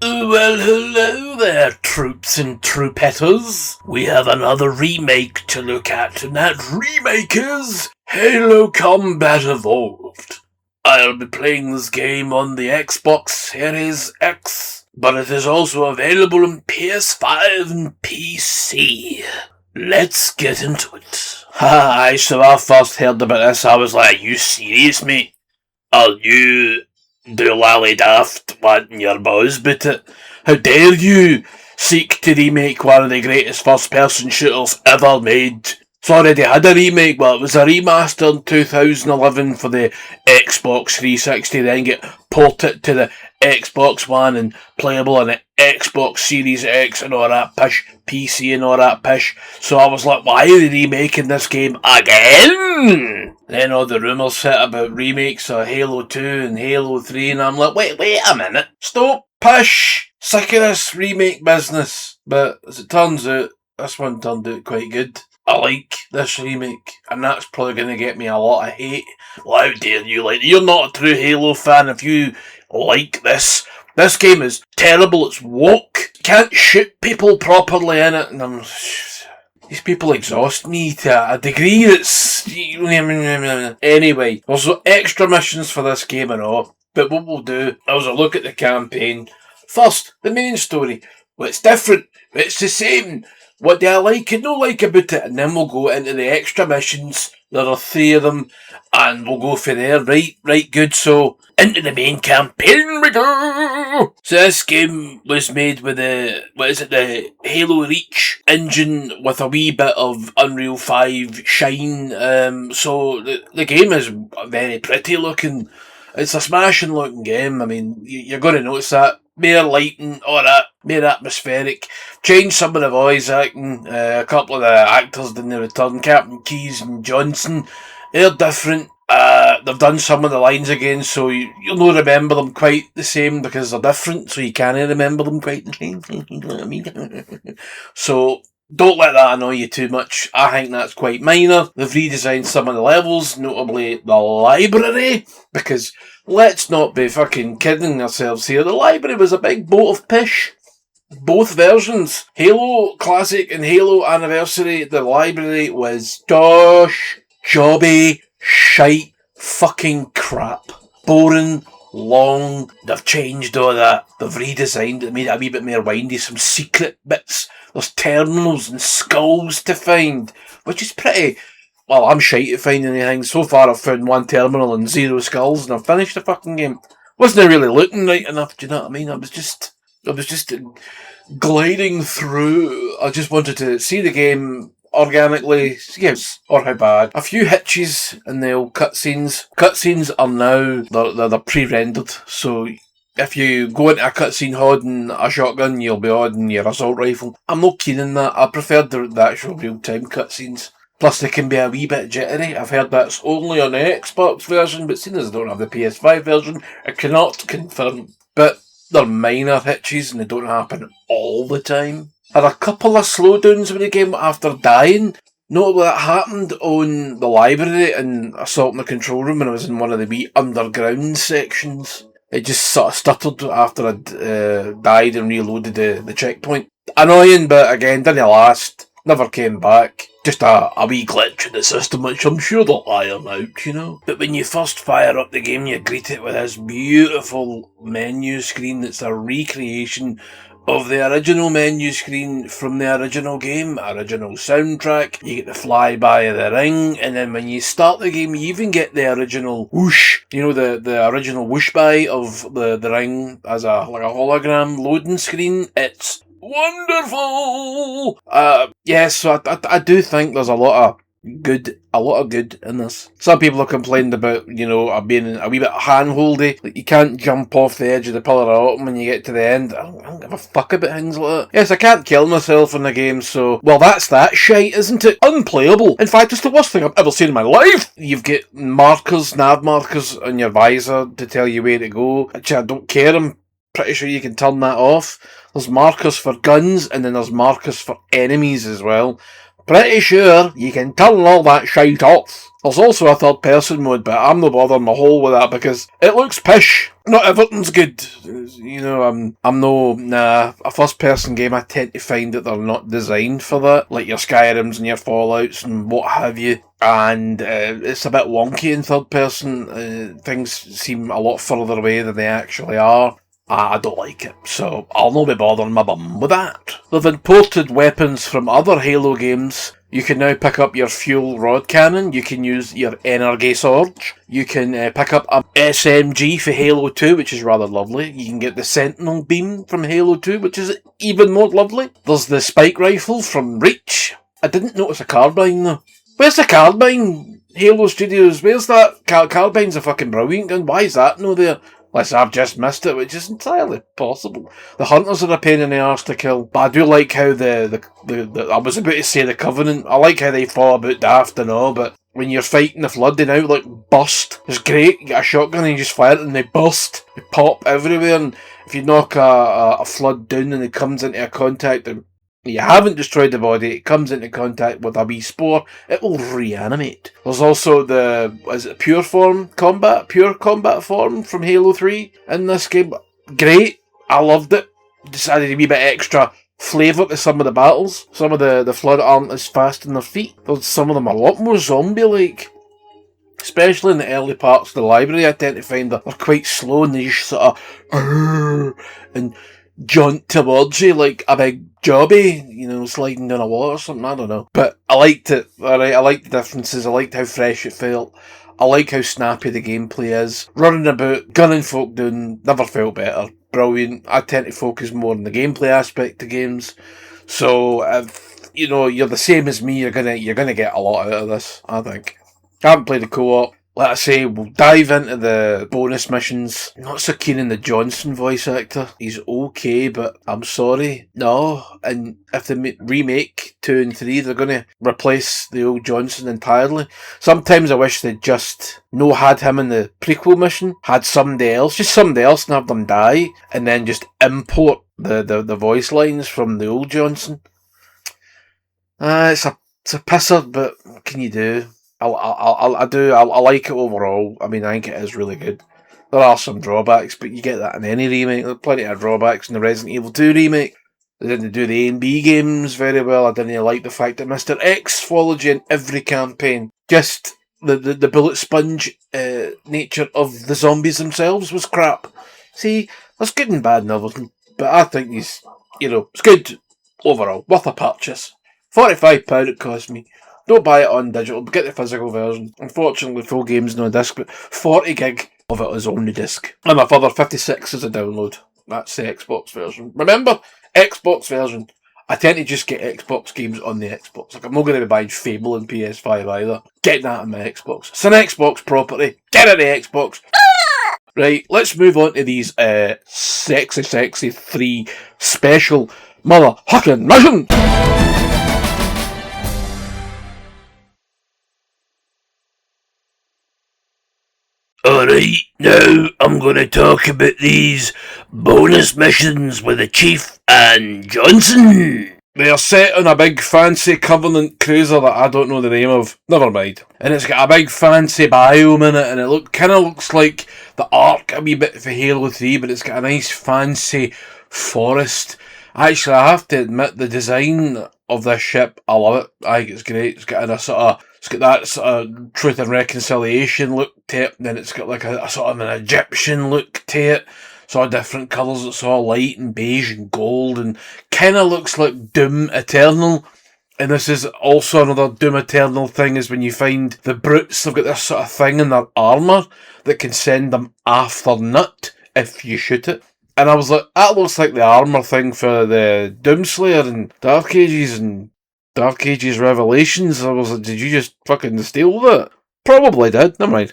Well, hello there, troops and troopetters. We have another remake to look at, and that remake is Halo Combat Evolved. I'll be playing this game on the Xbox Series X, but it is also available on PS5 and PC. Let's get into it. Aye, so when I first heard about this, I was like, you serious, mate? Are you Doolally Daft wanting your buzz about it? How dare you seek to remake one of the greatest first-person shooters ever made? It's already had a remake, well, it was a remaster in 2011 for the Xbox 360, then get ported to the Xbox One and playable on the Xbox Series X and all that pish, PC and all that pish. So I was like, why are they remaking this game again? Then all the rumours hit about remakes of Halo 2 and Halo 3, and I'm like, wait a minute, stop, pish, sick of this remake business. But as it turns out, this one turned out quite good. I like this remake, and that's probably going to get me a lot of hate. Well, how dare you like? You're not a true Halo fan if you like this. This game is terrible, it's woke. You can't shoot people properly in it, and these people exhaust me to a degree that's... Anyway, there's extra missions for this game and all, but what we'll do is a look at the campaign. First, the main story. Well, it's different, but it's the same. What do I like and not like about it? And then we'll go into the extra missions. There are 3 of them, and we'll go for there. Right, good. So, into the main campaign we go! So this game was made with the Halo Reach engine with a wee bit of Unreal 5 shine. So the game is very pretty looking. It's a smashing looking game. I mean, you're going to notice that. More lighting, all that, more atmospheric. Change some of the voice acting. A couple of the actors didn't return. Captain Keyes and Johnson, they're different. They've done some of the lines again, so you'll not remember them quite the same because they're different, so you can't remember them quite the same. You know what I mean? So, don't let that annoy you too much. I think that's quite minor. They've redesigned some of the levels, notably the library, because let's not be fucking kidding ourselves here. The library was a big boat of pish. Both versions. Halo Classic and Halo Anniversary, the library was dosh, jobby, shite, fucking crap. Boring, long. They've changed all that. They've redesigned it, made it a wee bit more windy, some secret bits. There's terminals and skulls to find, which is pretty... Well, I'm shite at finding anything. So far I've found 1 terminal and 0 skulls, and I've finished the fucking game. Wasn't really looking right enough, do you know what I mean? I was just gliding through. I just wanted to see the game organically, yes, or how bad. A few hitches in the old cutscenes. Cutscenes are now, they're pre-rendered, so if you go into a cutscene holding a shotgun, you'll be holding your assault rifle. I'm not keen on that. I prefer the actual real-time cutscenes. Plus, they can be a wee bit jittery. I've heard that's only on the Xbox version, but seeing as I don't have the PS5 version, I cannot confirm. But they're minor hitches and they don't happen all the time. Had a couple of slowdowns with the game after dying. Notably, that happened on the library and Assault in the Control Room when I was in one of the wee underground sections. It just sort of stuttered after I'd died and reloaded the checkpoint. Annoying, but again, didn't last. Never came back. Just a wee glitch in the system, which I'm sure they'll iron out, you know. But when you first fire up the game, you greet it with this beautiful menu screen that's a recreation of the original menu screen from the original game, original soundtrack. You get the flyby of the ring, and then when you start the game, you even get the original whoosh, you know, the original whoosh by of the ring as a hologram loading screen. It's wonderful! Yes, so I do think there's a lot of good in this. Some people have complained about, you know, being a wee bit hand-holdy. Like, you can't jump off the edge of the Pillar of Autumn when you get to the end. I don't give a fuck about things like that. Yes, I can't kill myself in the game, so... Well, that's that shite, isn't it? Unplayable. In fact, it's the worst thing I've ever seen in my life! You've got markers, nav markers on your visor to tell you where to go. Actually, I don't care. I'm pretty sure you can turn that off. There's markers for guns, and then there's markers for enemies as well. Pretty sure you can turn all that shite off. There's also a third person mode, but I'm not bothering my hole with that because it looks pish. not everything's good. You know, a first-person game, I tend to find that they're not designed for that, like your Skyrims and your Fallouts and what have you. And it's a bit wonky in third person. Things seem a lot further away than they actually are. I don't like it, so I'll not be bothering my bum with that. They've imported weapons from other Halo games. You can now pick up your fuel rod cannon, you can use your energy surge, you can pick up a SMG for Halo 2, which is rather lovely. You can get the Sentinel beam from Halo 2, which is even more lovely. There's the spike rifle from Reach. I didn't notice a carbine though. Where's the carbine? Halo Studios, where's that? Carbine's a fucking brilliant gun. Why is that no there? Unless I've just missed it, which is entirely possible. The Hunters are a pain in the arse to kill, but I do like how the I was about to say the Covenant, I like how they fall about daft and all, but when you're fighting the Flood, they now like burst. It's great, you get a shotgun and you just fire it and they burst. They pop everywhere, and if you knock a Flood down and it comes into a contact and you haven't destroyed the body, it comes into contact with a wee spore, it will reanimate. There's also the, pure combat form from Halo 3 in this game. Great, I loved it. Just added a wee bit extra flavour to some of the battles. Some of the Flood aren't as fast on their feet. Some of them are a lot more zombie-like. Especially in the early parts of the library, I tend to find that they're quite slow and they just sort of and jaunt towards you like a big jobby, you know, sliding down a wall or something, I don't know. But I liked it, alright, I liked the differences, I liked how fresh it felt, I like how snappy the gameplay is. Running about, gunning folk down, never felt better. Brilliant. I tend to focus more on the gameplay aspect of games. So, if, you know, you're the same as me, you're gonna get a lot out of this, I think. I haven't played the co-op. Like I say, we'll dive into the bonus missions. Not so keen on the Johnson voice actor. He's okay, but I'm sorry. No. And if they remake 2 and 3, they're going to replace the old Johnson entirely. Sometimes I wish they'd just no had him in the prequel mission, had somebody else and have them die, and then just import the voice lines from the old Johnson. It's a pisser, but what can you do? I like it overall. I mean, I think it is really good. There are some drawbacks, but you get that in any remake. There's plenty of drawbacks in the Resident Evil 2 remake. They didn't do the A and B games very well. I didn't like the fact that Mr. X followed you in every campaign. Just the bullet sponge nature of the zombies themselves was crap. See, there's good and bad in everything, but I think it's good overall. Worth a purchase. £45 it cost me. Don't buy it on digital, but get the physical version. Unfortunately, full game's no disc, but 40 gig of it is on the disc. And a further 56 is a download. That's the Xbox version. Remember, Xbox version. I tend to just get Xbox games on the Xbox. Like, I'm not going to be buying Fable and PS5 either. Get that on my Xbox. It's an Xbox property. Get it on the Xbox. Right, let's move on to these sexy 3 special motherfucking missions. Alright, now I'm going to talk about these bonus missions with the Chief and Johnson. They are set on a big fancy Covenant cruiser that I don't know the name of. Never mind. And it's got a big fancy biome in it, and it kind of looks like the Ark a wee bit for Halo 3, but it's got a nice fancy forest. Actually, I have to admit, the design of this ship, I love it. I think it's great. It's got that sort of Truth and Reconciliation look to it, and then it's got like a sort of an Egyptian look to it. Sort of different colours. It's all light and beige and gold, and kind of looks like Doom Eternal. And this is also another Doom Eternal thing, is when you find the brutes, they've got this sort of thing in their armour that can send them after nut if you shoot it. And I was like, that looks like the armour thing for the Doomslayer and Dark Ages Revelations. I was like, did you just fucking steal that? Probably did, never mind.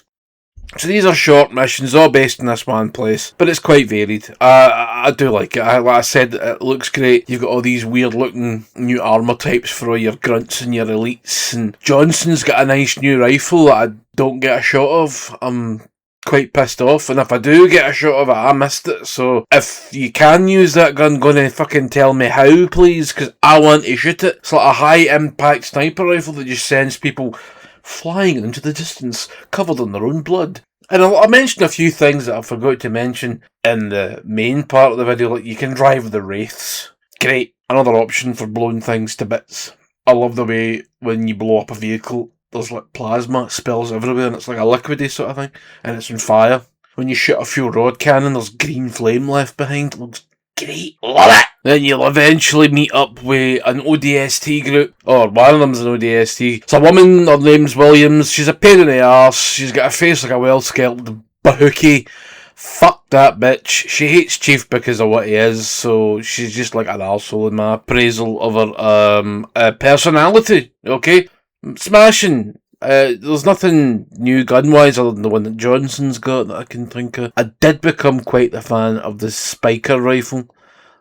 So these are short missions, all based in this one place, but it's quite varied. I do like it. Like I said, it looks great. You've got all these weird looking new armour types for all your grunts and your elites, and Johnson's got a nice new rifle that I don't get a shot of. I'm quite pissed off, and if I do get a shot of it, I missed it. So if you can use that gun, gonna fucking tell me how, please, because I want to shoot it. It's like a high impact sniper rifle that just sends people flying into the distance, covered in their own blood. And I mentioned a few things that I forgot to mention in the main part of the video, like you can drive the Wraiths. Great, another option for blowing things to bits. I love the way when you blow up a vehicle, there's like plasma, it spills everywhere, and it's like a liquidy sort of thing, and it's on fire. When you shoot a fuel rod cannon, there's green flame left behind. It looks great. Love it! Then you'll eventually meet up with an ODST group, or one of them's an ODST. It's a woman, her name's Williams, she's a pain in the arse, she's got a face like a well-sculpted bahookie. Fuck that bitch. She hates Chief because of what he is, so she's just like an arsehole in my appraisal of her personality, okay? Smashing. There's nothing new gun-wise other than the one that Johnson's got that I can think of. I did become quite a fan of the Spiker rifle.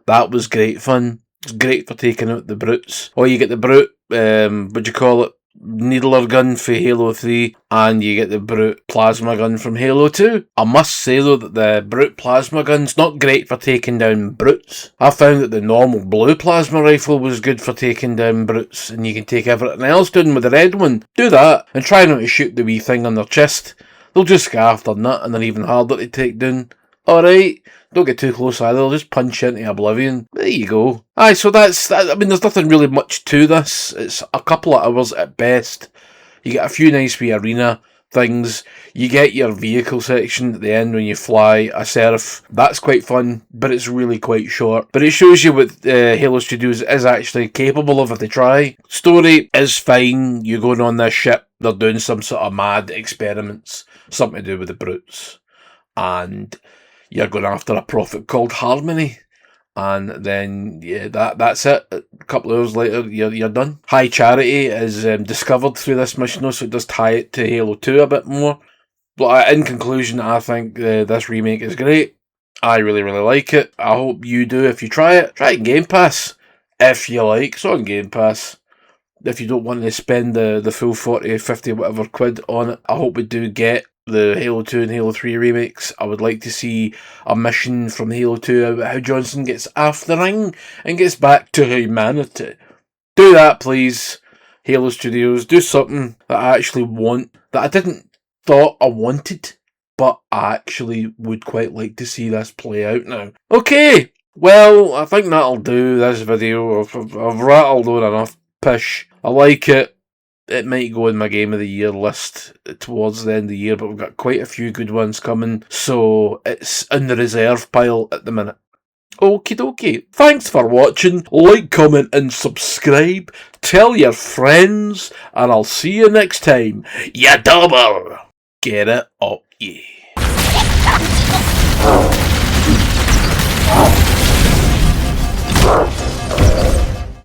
That was great fun. It's great for taking out the brutes. Or you get the brute, what do you call it? Needler gun for Halo 3, and you get the brute plasma gun from Halo 2. I must say though that the brute plasma gun's not great for taking down brutes. I found that the normal blue plasma rifle was good for taking down brutes, and you can take everything else down with the red one. Do that, and try not to shoot the wee thing on their chest. They'll just scarf their nut, and they're even harder to take down. Alright, don't get too close either, they'll just punch you into oblivion. There you go. Aye, so that's that. I mean, there's nothing really much to this. It's a couple of hours at best. You get a few nice wee arena things. You get your vehicle section at the end when you fly a Seraph. That's quite fun, but it's really quite short. But it shows you what Halo Studios is actually capable of if they try. Story is fine. You're going on this ship. They're doing some sort of mad experiments. Something to do with the brutes. And you're going after a prophet called Harmony, and then yeah, that's it. A couple of hours later, you're done. High Charity is discovered through this mission, so it does tie it to Halo 2 a bit more. But in conclusion, I think this remake is great. I really like it. I hope you do if you try it. Try it in Game Pass if you like. It's on Game Pass. If you don't want to spend the full 40, 50, whatever quid on it, I hope we do get the Halo 2 and Halo 3 remakes. I would like to see a mission from Halo 2 about how Johnson gets off the ring and gets back to humanity. Do that, please. Halo Studios, do something that I actually want, that I didn't thought I wanted, but I actually would quite like to see this play out now. Okay, well, I think that'll do this video. I've rattled on enough pish. I like it. It might go in my Game of the Year list towards the end of the year, but we've got quite a few good ones coming, so it's in the reserve pile at the minute. Okie dokie. Thanks for watching. Like, comment and subscribe. Tell your friends, and I'll see you next time. Ya double! Get it up, yeah.